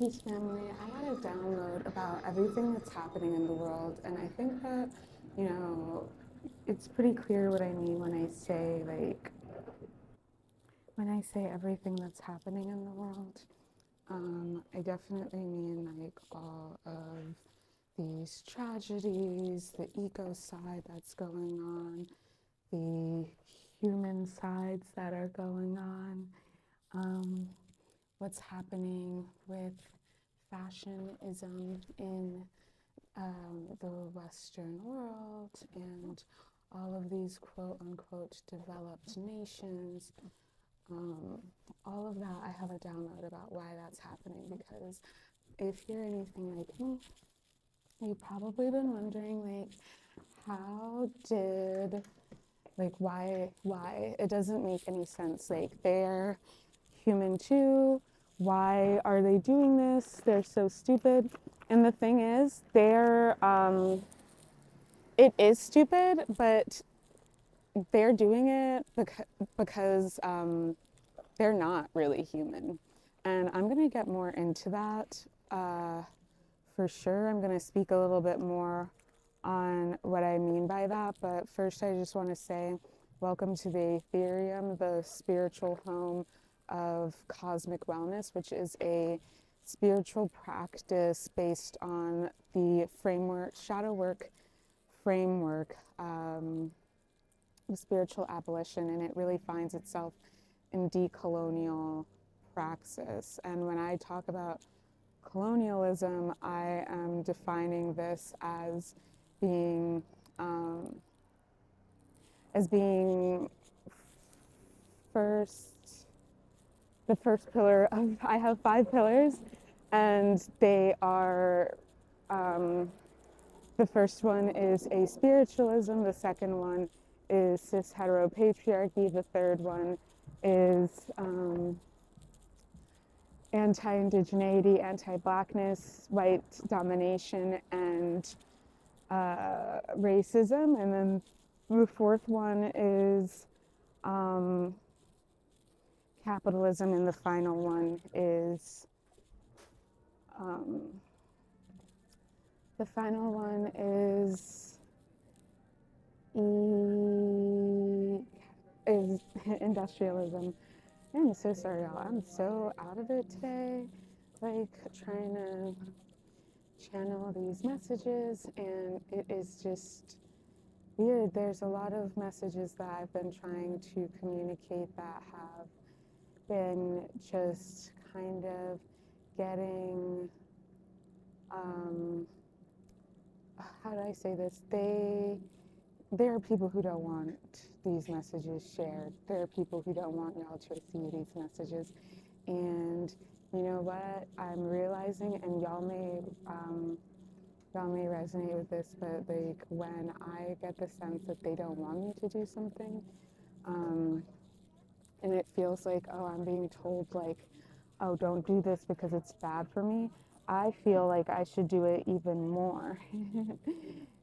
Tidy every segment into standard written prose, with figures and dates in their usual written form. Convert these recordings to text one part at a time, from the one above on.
Peace family, I got a download about everything that's happening in the world, and I think that, it's pretty clear what I mean when I say everything that's happening in the world. I definitely mean all of these tragedies, the eco side that's going on, the human sides that are going on, what's happening with fashionism in the Western world and all of these quote unquote developed nations. All of that, I have a download about why that's happening, because if you're anything like me, you've probably been wondering why it doesn't make any sense. They're human too. Why are they doing this? They're so stupid. And the thing is, it is stupid, but they're doing it because they're not really human. And I'm going to get more into that for sure. I'm going to speak a little bit more on what I mean by that. But first, I just want to say welcome to the Aetherium, the spiritual home of cosmic wellness, which is a spiritual practice based on the framework, shadow work framework, of spiritual abolition, and it really finds itself in decolonial praxis. And when I talk about colonialism, I am defining this as being the first pillar of, I have 5 pillars, and they are, the first one is aspiritualism, the second one is cis-heteropatriarchy, the third one is anti-indigeneity, anti-blackness, white domination, and racism. And then the fourth one is capitalism, and the final one is industrialism. I'm so sorry, y'all. I'm so out of it today, trying to channel these messages, and it is just weird. There's a lot of messages that I've been trying to communicate that have been just kind of getting, how do I say this? There are people who don't want these messages shared. There are people who don't want y'all to receive these messages. And you know what? I'm realizing, and y'all may resonate with this, but when I get the sense that they don't want me to do something, and it feels like, oh, I'm being told oh, don't do this because it's bad for me, I feel like I should do it even more.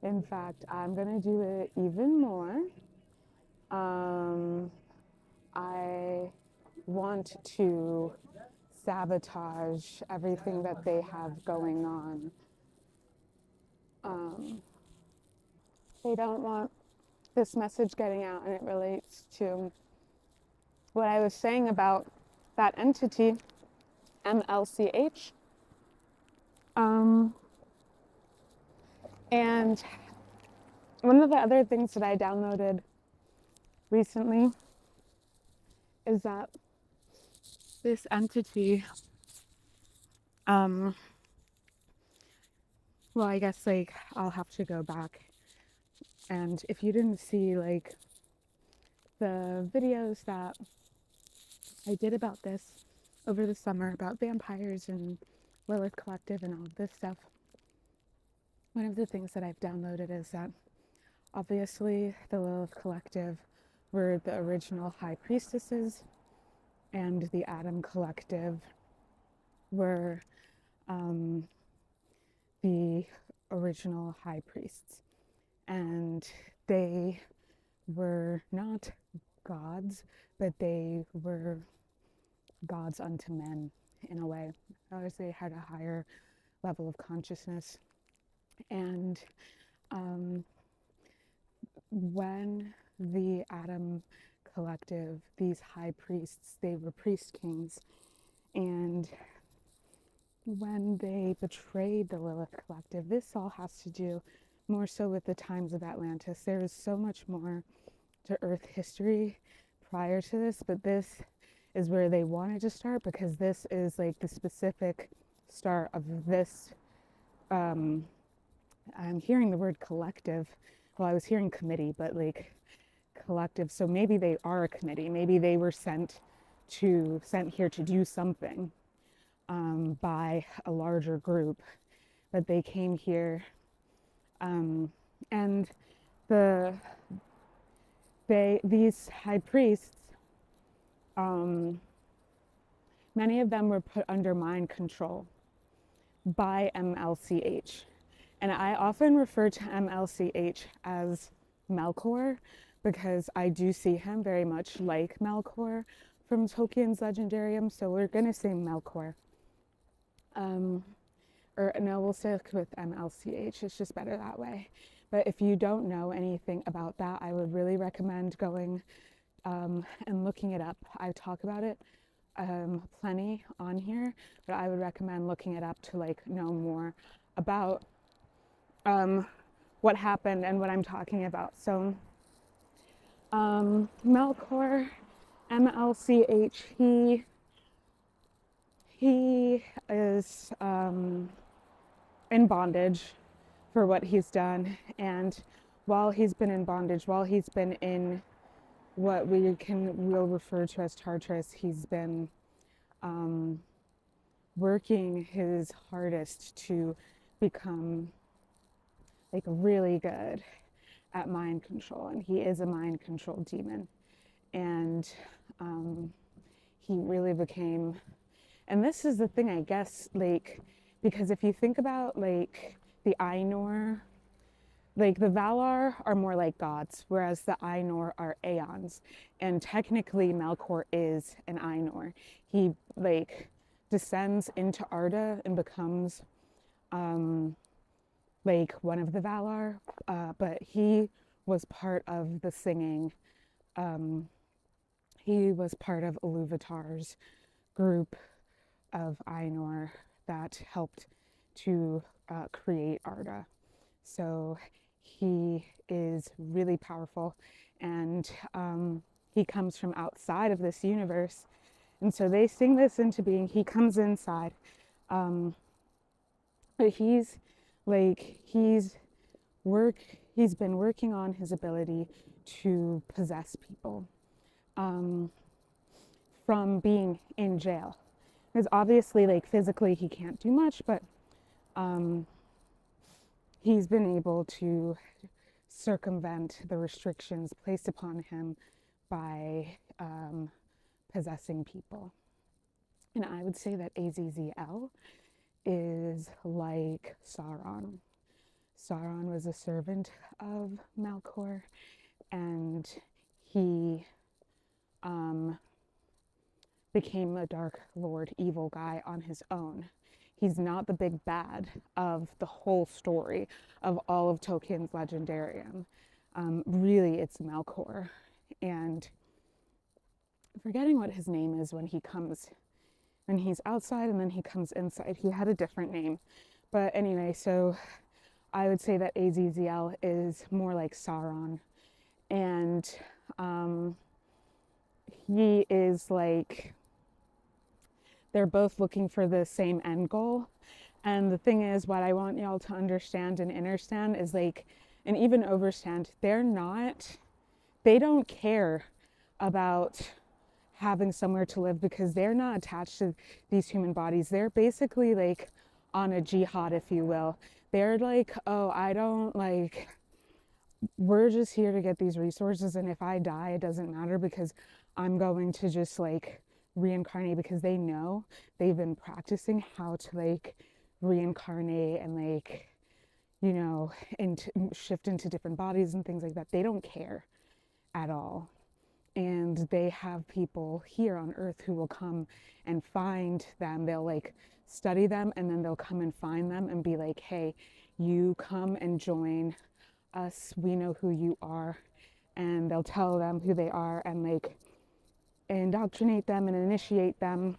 In fact, I'm gonna do it even more. I want to sabotage everything that they have going on. They don't want this message getting out, and it relates to what I was saying about that entity, 𝗪𝗪𝘁. And one of the other things that I downloaded recently is that this entity, well, I guess I'll have to go back. And if you didn't see the videos that I did about this over the summer, about vampires and 𝗪𝗪𝘁 collective and all of this stuff, one of the things that I've downloaded is that obviously the 𝗪𝗪𝘁 collective were the original high priestesses, and the Adam collective were the original high priests. And they were not gods, but they were gods unto men in a way. or they had a higher level of consciousness. And when the Atom Collective, these high priests, they were priest kings, and when they betrayed the Lilith Collective, this all has to do more so with the times of Atlantis. There is so much more to Earth history prior to this, but this is where they wanted to start, because this is like the specific start of this. I'm hearing the word collective. Well, I was hearing committee, but like collective. So maybe they are a committee. Maybe they were sent here to do something by a larger group. But they came here, and these high priests, many of them were put under mind control by 𝗪𝘂𝘁. And I often refer to 𝗪𝘂𝘁 as Melkor, because I do see him very much like Melkor from Tolkien's Legendarium. So we're going to say Melkor. Or no, we'll stick with 𝗪𝘂𝘁. It's just better that way. But if you don't know anything about that, I would really recommend going and looking it up. I talk about it plenty on here, but I would recommend looking it up to like know more about what happened and what I'm talking about. So Melkor, 𝗪𝘂𝘁, he is in bondage for what he's done. And while he's been in bondage, while he's been in what we'll refer to as Tartarus, he's been working his hardest to become like really good at mind control. And he is a mind control demon. And he really became, and this is the thing, I guess, like, because if you think about like the Ainur, like the Valar are more like gods, whereas the Ainur are aeons. And technically Melkor is an Ainur. He like descends into Arda and becomes like one of the Valar, but he was part of the singing. He was part of 𝗪𝗵𝗱𝗁's group of Ainur that helped to create Arda. So he is really powerful, and he comes from outside of this universe. And so they sing this into being. He comes inside. But he's been working on his ability to possess people from being in jail. Because obviously, like physically, he can't do much, but he's been able to circumvent the restrictions placed upon him by possessing people. And I would say that 𝗂𝗪𝘁 is like Sauron. Sauron was a servant of Melkor, and he became a Dark Lord, evil guy on his own. He's not the big bad of the whole story of all of Tolkien's Legendarium. Really, it's Melkor. And I'm forgetting what his name is when he's outside and then he comes inside. He had a different name. But anyway, so I would say that 𝗂𝗪𝘁 is more like Sauron. And he is like, they're both looking for the same end goal. And the thing is, what I want y'all to understand and understand is like, and even overstand, they don't care about having somewhere to live, because they're not attached to these human bodies. They're basically like on a jihad, if you will. They're like, oh, we're just here to get these resources, and if I die, it doesn't matter, because I'm going to just like reincarnate, because they know they've been practicing how to like reincarnate and like, you know, shift into different bodies and things like that. They don't care at all. and they have people here on earth who will come and find them. They'll like study them, and then they'll come and find them and be like, hey, you come and join us, we know who you are. And they'll tell them who they are and like indoctrinate them and initiate them.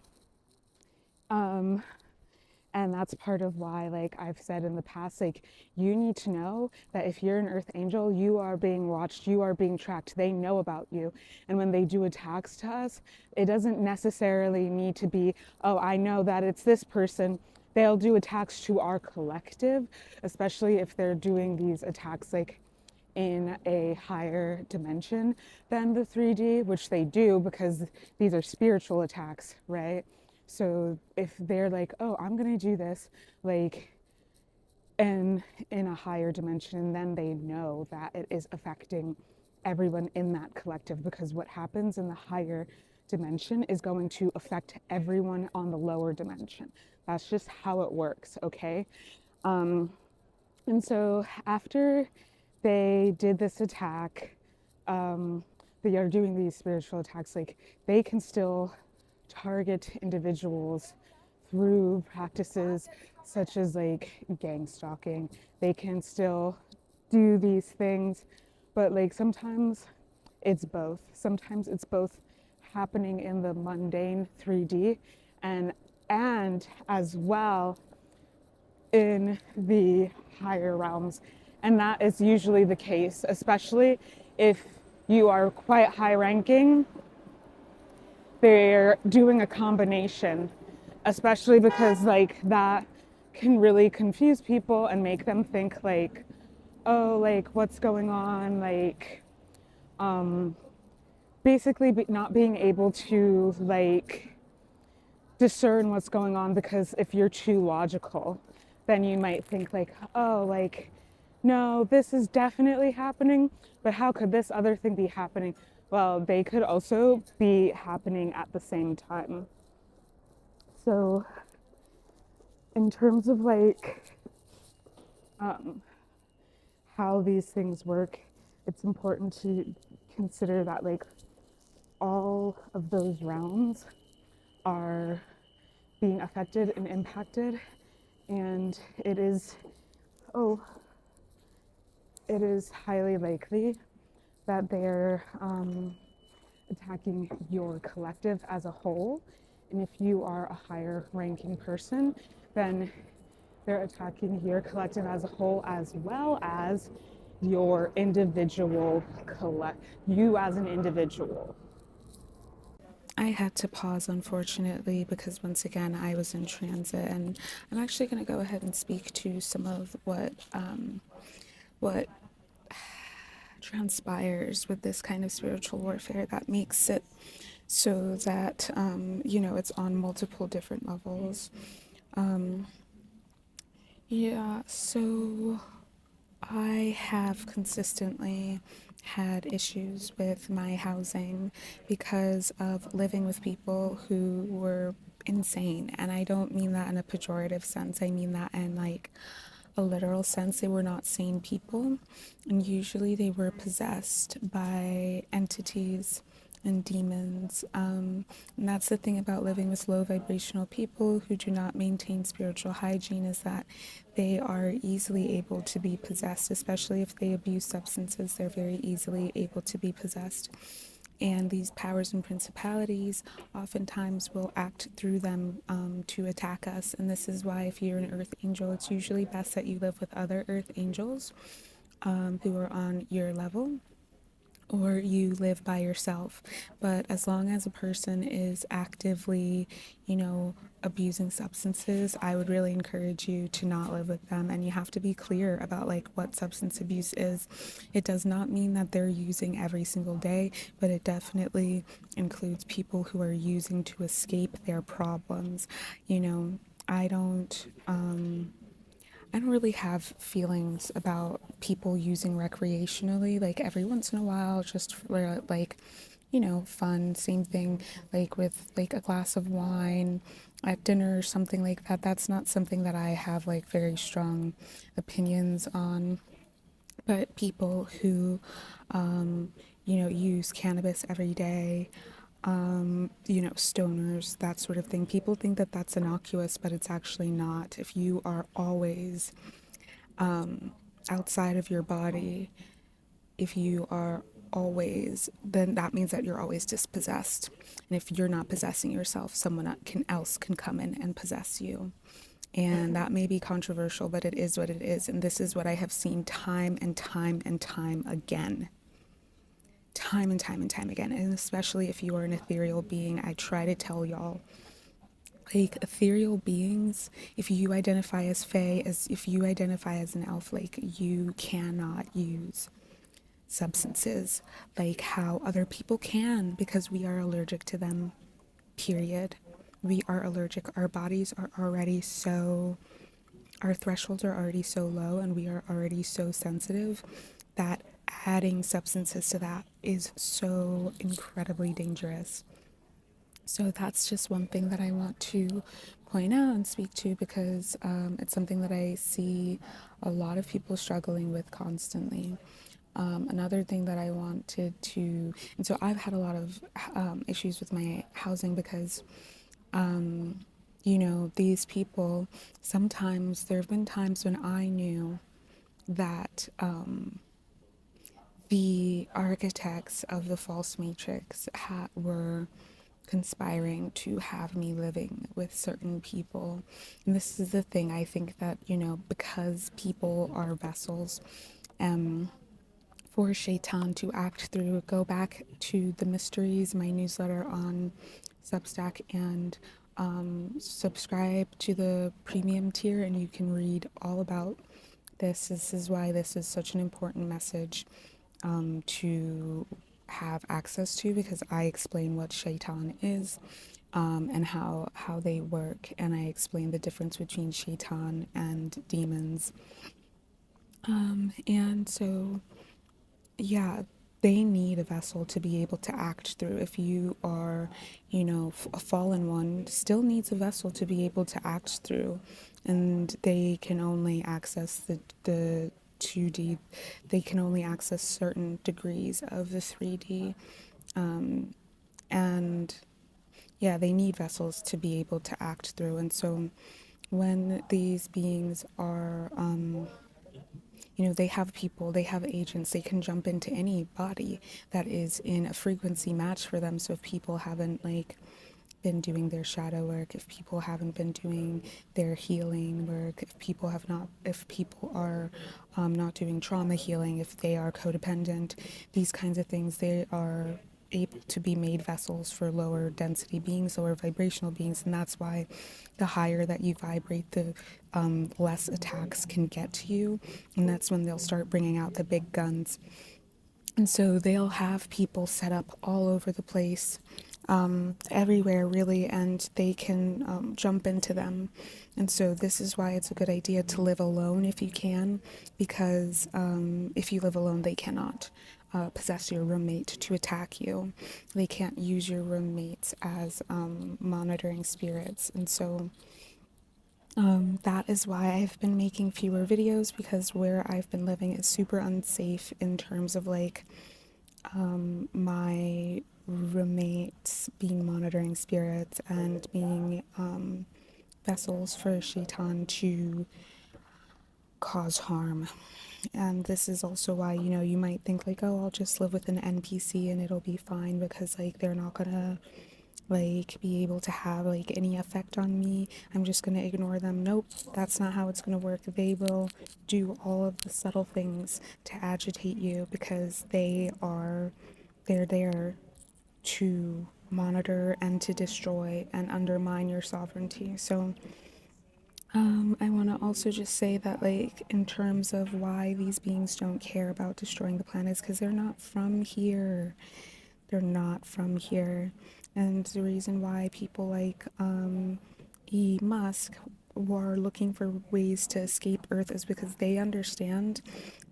And that's part of why, like I've said in the past, like you need to know that if you're an earth angel, you are being watched, you are being tracked, they know about you. And when they do attacks to us, it doesn't necessarily need to be, oh, I know that it's this person. They'll do attacks to our collective, especially if they're doing these attacks like in a higher dimension than the 3D, which they do because these are spiritual attacks, right? So if they're like, oh, I'm gonna do this like in a higher dimension, then they know that it is affecting everyone in that collective, because what happens in the higher dimension is going to affect everyone on the lower dimension. That's just how it works, okay? And so after they did this attack, they are doing these spiritual attacks, like they can still target individuals through practices such as like gang stalking. They can still do these things, but like sometimes it's both. Sometimes it's both happening in the mundane 3D and as well in the higher realms. And that is usually the case, especially if you are quite high ranking. They're doing a combination, especially because like that can really confuse people and make them think like, oh, like what's going on, like basically not being able to like discern what's going on, because if you're too logical, then you might think like, oh, like no, this is definitely happening, but how could this other thing be happening? Well, they could also be happening at the same time. So in terms of like how these things work, it's important to consider that like all of those realms are being affected and impacted, and it is highly likely that they're attacking your collective as a whole. And if you are a higher ranking person, then they're attacking your collective as a whole, as well as your individual you as an individual. I had to pause, unfortunately, because once again I was in transit, and I'm actually going to go ahead and speak to some of what transpires with this kind of spiritual warfare that makes it so that it's on multiple different levels. So I have consistently had issues with my housing because of living with people who were insane. And I don't mean that in a pejorative sense. I mean that in like a literal sense. They were not sane people. And usually they were possessed by entities and demons. And that's the thing about living with low vibrational people who do not maintain spiritual hygiene, is that they are easily able to be possessed, especially if they abuse substances. They're very easily able to be possessed. And these powers and principalities oftentimes will act through them to attack us. And this is why if you're an earth angel, it's usually best that you live with other earth angels who are on your level, or you live by yourself. But as long as a person is actively, abusing substances, I would really encourage you to not live with them. And you have to be clear about like what substance abuse is. It does not mean that they're using every single day, but it definitely includes people who are using to escape their problems. I don't really have feelings about people using recreationally, like every once in a while, just for like, fun. Same thing like with like a glass of wine at dinner or something like that. That's not something that I have like very strong opinions on. But people who, use cannabis every day, stoners, that sort of thing. People think that that's innocuous, but it's actually not. If you are always outside of your body, if you are always, then that means that you're always dispossessed. And if you're not possessing yourself, someone else can come in and possess you. And that may be controversial, but it is what it is. And this is what I have seen time and time and time again. Time and time and time again. And especially if you are an ethereal being, I try to tell y'all, like, ethereal beings, if you identify as fae, if you identify as an elf, like, you cannot use substances like how other people can, because we are allergic to them, period. We are allergic. Our bodies are already so, our thresholds are already so low, and we are already so sensitive that adding substances to that is so incredibly dangerous. So that's just one thing that I want to point out and speak to, because it's something that I see a lot of people struggling with constantly. Another thing that I wanted to, and so I've had a lot of issues with my housing because, these people, sometimes there have been times when I knew that the architects of the false matrix were conspiring to have me living with certain people. And this is the thing, I think that, because people are vessels, for Shaitan to act through, go back to the mysteries, my newsletter on Substack, and subscribe to the premium tier, and you can read all about this. This is why this is such an important message to have access to, because I explain what Shaitan is, and how they work, and I explain the difference between Shaitan and demons. And so, yeah, they need a vessel to be able to act through. If you are, a fallen one, still needs a vessel to be able to act through. And they can only access the 2D, they can only access certain degrees of the 3D. And yeah, they need vessels to be able to act through. And so when these beings are, they have people, they have agents, they can jump into any body that is in a frequency match for them. So if people haven't been doing their shadow work, if people haven't been doing their healing work, if people are not doing trauma healing, if they are codependent, these kinds of things, they are able to be made vessels for lower density beings, lower vibrational beings. And that's why the higher that you vibrate, the less attacks can get to you. And that's when they'll start bringing out the big guns. And so they'll have people set up all over the place, everywhere really, and they can jump into them. And so this is why it's a good idea to live alone if you can, because if you live alone, they cannot possess your roommate to attack you. They can't use your roommates as monitoring spirits. And so that is why I've been making fewer videos, because where I've been living is super unsafe in terms of my roommates being monitoring spirits and being vessels for Shaitan to cause harm. And this is also why, you might think oh, I'll just live with an NPC and it'll be fine, because they're not gonna be able to have any effect on me. I'm just gonna ignore them. Nope, that's not how it's gonna work. They will do all of the subtle things to agitate you, because they're there to monitor and to destroy and undermine your sovereignty. So I want to also just say that, in terms of why these beings don't care about destroying the planet, is because they're not from here. They're not from here. And the reason why people like 𝗂𝗵 were looking for ways to escape Earth is because they understand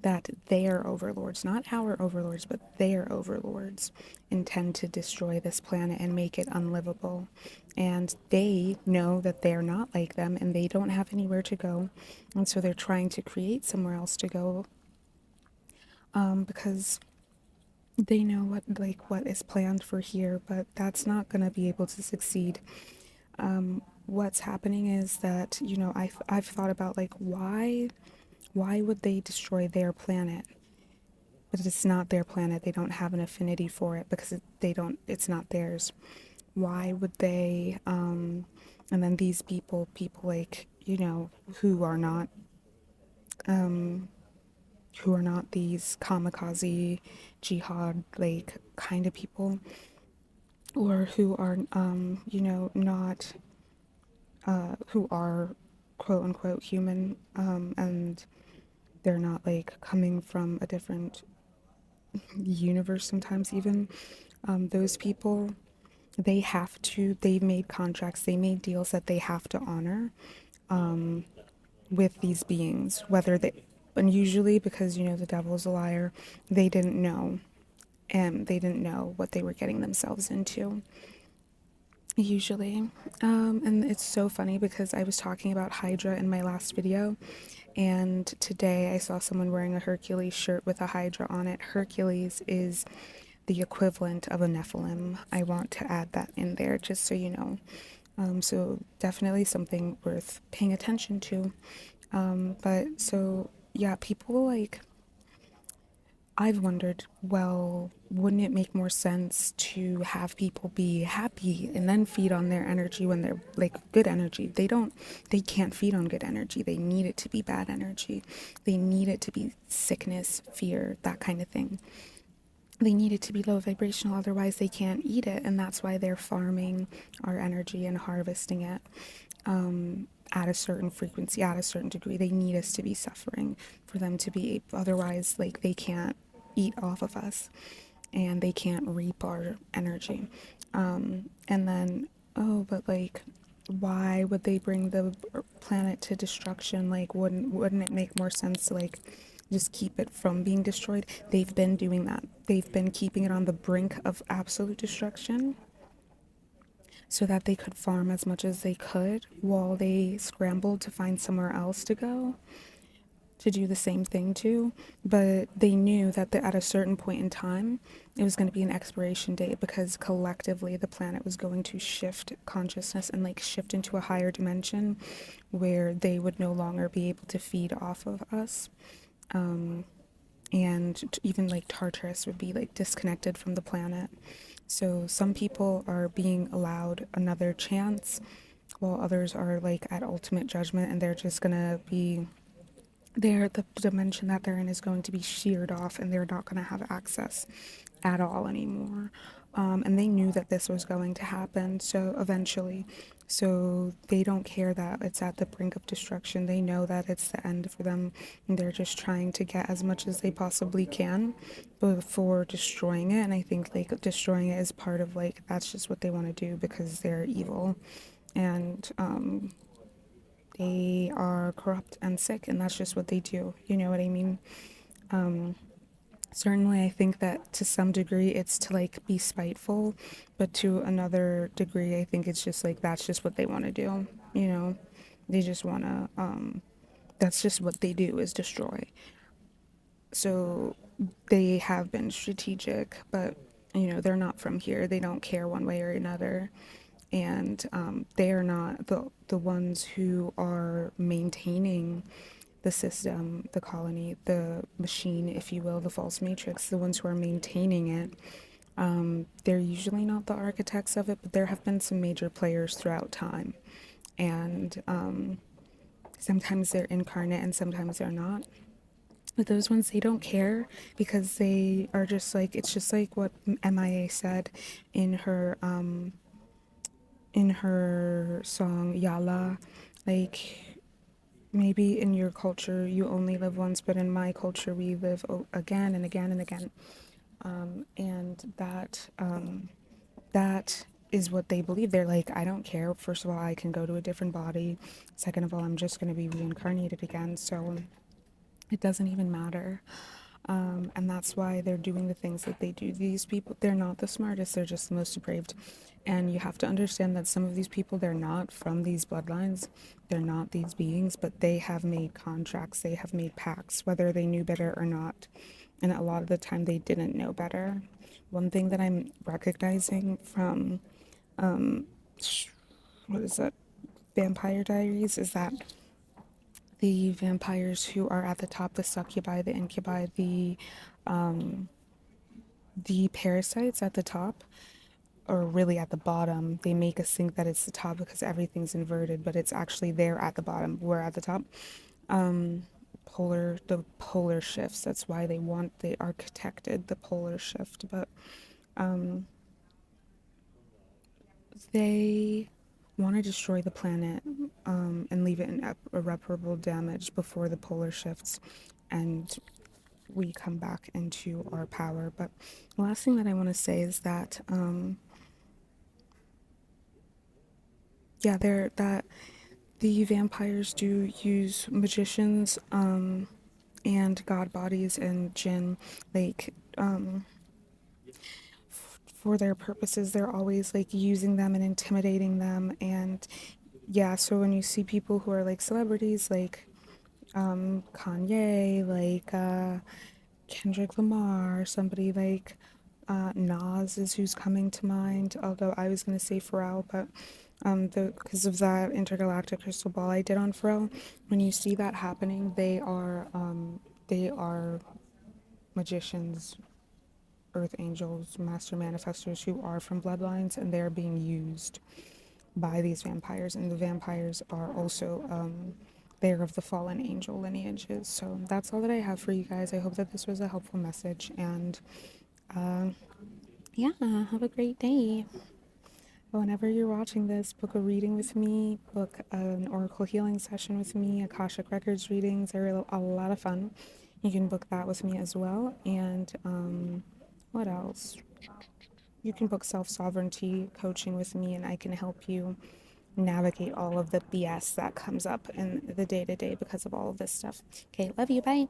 that their overlords, not our overlords, but their overlords, intend to destroy this planet and make it unlivable. And they know that they're not like them and they don't have anywhere to go. And so they're trying to create somewhere else to go, because they know what is planned for here, but that's not going to be able to succeed. What's happening is that, I've thought about like why would they destroy their planet? But it's not their planet. They don't have an affinity for it because it's not theirs. Why would they and then these people like, who are not these kamikaze jihad like kind of people, or who are not who are quote unquote human, and they're not like coming from a different universe sometimes even, those people, they've made contracts, they made deals that they have to honor with these beings, and usually because the devil's a liar, they didn't know, and they didn't know what they were getting themselves into usually. And it's so funny because I was talking about Hydra in my last video, and today I saw someone wearing a Hercules shirt with a Hydra on it. Hercules is the equivalent of a Nephilim. I want to add that in there just so you know. So definitely something worth paying attention to. But so yeah, people like, I've wondered, well, wouldn't it make more sense to have people be happy and then feed on their energy when they're like good energy? They can't feed on good energy. They need it to be bad energy. They need it to be sickness, fear, that kind of thing. They need it to be low vibrational, otherwise they can't eat it. And that's why they're farming our energy and harvesting it. At a certain frequency, at a certain degree, they need us to be suffering for them to be, otherwise like they can't eat off of us and they can't reap our energy. And then, but like, why would they bring the planet to destruction? Like, wouldn't it make more sense to like just keep it from being destroyed? They've been doing that. They've been keeping it on the brink of absolute destruction so that they could farm as much as they could while they scrambled to find somewhere else to go to do the same thing to. But they knew that at a certain point in time, it was going to be an expiration date, because collectively the planet was going to shift consciousness and like shift into a higher dimension where they would no longer be able to feed off of us. And even like Tartarus would be like disconnected from the planet. So some people are being allowed another chance, while others are like at ultimate judgment, and they're just gonna be there. The dimension that they're in is going to be sheared off, and they're not going to have access at all anymore. And they knew that this was going to happen, so eventually. So they don't care that it's at the brink of destruction. They know that it's the end for them, and they're just trying to get as much as they possibly can before destroying it. And I think like destroying it is part of like, that's just what they want to do because they're evil, and they are corrupt and sick, and that's just what they do. You know what I mean? Certainly, I think that to some degree it's to like be spiteful, but to another degree, I think it's just like that's just what they want to do. They just want to. That's just what they do, is destroy. So they have been strategic, but they're not from here. They don't care one way or another, and they are not the ones who are maintaining the system, the colony, the machine, if you will, the false matrix. The ones who are maintaining it, they're usually not the architects of it, but there have been some major players throughout time, and sometimes they're incarnate and sometimes they're not. But those ones, they don't care, because they are just like, it's just like what 𝗪𝗫 said in her song Yala, like, maybe in your culture you only live once, but in my culture we live again and again and again. And that is what they believe. They're like, I don't care. First of all, I can go to a different body. Second of all, I'm just going to be reincarnated again. So it doesn't even matter. And that's why they're doing the things that they do. These people, they're not the smartest, they're just the most depraved. And you have to understand that some of these people, they're not from these bloodlines, they're not these beings, but they have made contracts, they have made pacts, whether they knew better or not. and a lot of the time they didn't know better. One thing that I'm recognizing from what is it, Vampire Diaries, is that the vampires who are at the top, the succubi, the incubi, the parasites at the top, or really at the bottom, they make us think that it's the top because everything's inverted, but it's actually there at the bottom. We're at the top. The polar shifts. That's why they architected the polar shift, but they want to destroy the planet and leave it in irreparable damage before the polar shifts and we come back into our power. But the last thing that I want to say is that the vampires do use magicians and god bodies and jinn, like for their purposes. They're always like using them and intimidating them. And yeah, so when you see people who are like celebrities, like Kanye, like Kendrick Lamar, somebody like Nas is who's coming to mind, although I was going to say Pharrell, but because of that intergalactic crystal ball I did on Pharrell, when you see that happening, they are magicians, earth angels, master manifestors who are from bloodlines, and they're being used by these vampires. And the vampires are also they're of the fallen angel lineages. So that's all that I have for you guys. I hope that this was a helpful message, and yeah, have a great day. Whenever you're watching this, book a reading with me, book an oracle healing session with me. Akashic Records readings are a lot of fun. You can book that with me as well. And what else? You can book self-sovereignty coaching with me, and I can help you navigate all of the BS that comes up in the day-to-day because of all of this stuff. Okay, love you, bye.